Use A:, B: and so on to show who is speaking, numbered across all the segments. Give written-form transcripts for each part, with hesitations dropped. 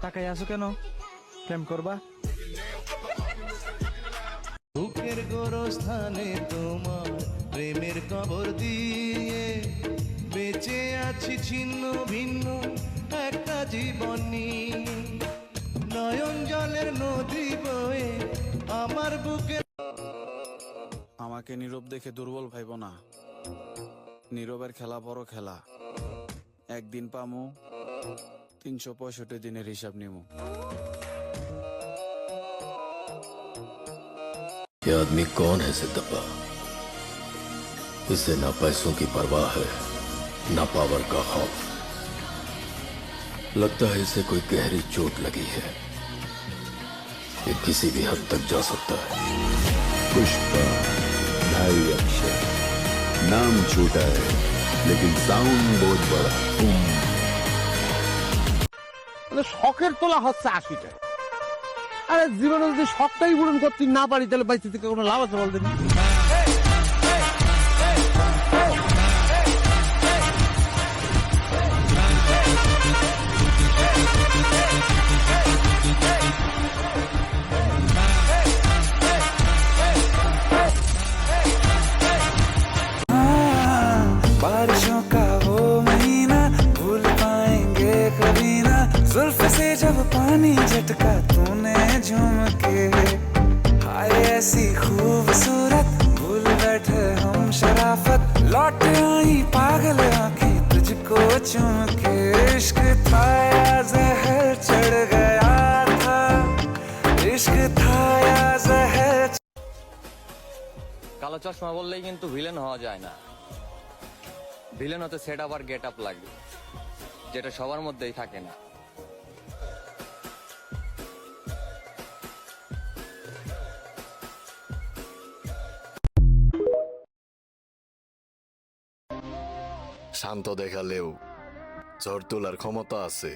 A: তাকাই আছো কেন? প্রেম করবা?
B: বুকের গোরস্থানে তোমার প্রেমের কবর দিয়ে বেঁচে আছি ছিন্ন ভিন্ন একটা জীবন নিয়ে। নয়ন জলের নদী বয়ে আমার বুকে।
C: আমাকে নীরব দেখে দুর্বল ভাইব না। নীরবের খেলা বড় খেলা। একদিন পামু 365 দিনের হিসাব নিমু।
D: ये आदमी कौन है सिद्धप्पा? इसे ना पैसों की परवाह है ना पावर का खौफ। लगता है इसे कोई गहरी चोट लगी है। ये किसी भी हद तक जा सकता है।
E: पुष्पा भाई अक्षय नाम छोटा है लेकिन साउंड बहुत बड़ा।
F: শখের তোলা হচ্ছে 80 টাকা। আরে জীবনে যদি শখটাই পূরণ করতে না পারি তাহলে বাইরে থেকে কোনো লাভ আছে বলতেন?
G: बारिशों का वो महीना भूल पाएंगे कभी ना। जुल्फ से जब पानी झटका तूने झूम के, हाय ऐसी खूबसूरत भूल बैठे हम शराफत। लौट आई पागल आंखें तुझको चूम के। इश्क था या जहर चढ़ गया था, इश्क था या जहर।
H: কালো চশমা বললেই কিন্তু ভিলেন হওয়া যায় না। ভিলেন হতে সেট আপ আর গেট আপ লাগে, যেটা সবার মধ্যেই থাকে না।
D: শান্ত দেখালেও ঝড় তোলার ক্ষমতা আছে।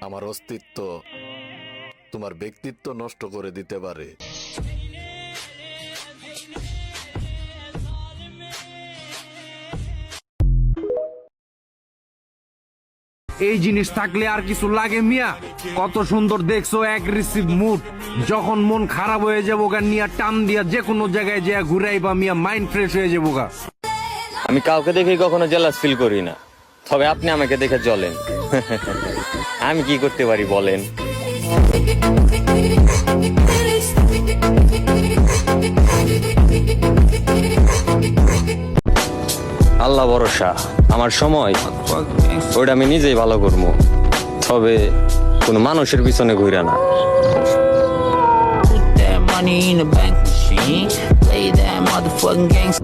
D: আমার অস্তিত্ব তোমার ব্যক্তিত্ব নষ্ট করে দিতে পারে।
F: এই জিনিস থাকলে আর কিছু লাগে মিয়া? কত সুন্দর দেখছো অ্যাগ্রেসিভ মুড। যখন মন খারাপ হয়ে যাবো গা নিয়া টান দিয়া যে কোনো জায়গায় যা ঘুরাইবা মিয়া, মাইন্ড ফ্রেশ হয়ে যাবো গা।
H: আমি কাউকে দেখে কখনো জেলাস ফিল করি না, তবে আপনি আমাকে দেখে জ্বলেন। আমি কি করতে পারি বলেন? আল্লাহ ভরসা, আমার সময় ওইটা আমি নিজেই ভালো করবো, তবে কোনো মানুষের পিছনে ঘুরে না।
I: Money in the bank machine, play that motherfucking gangsta.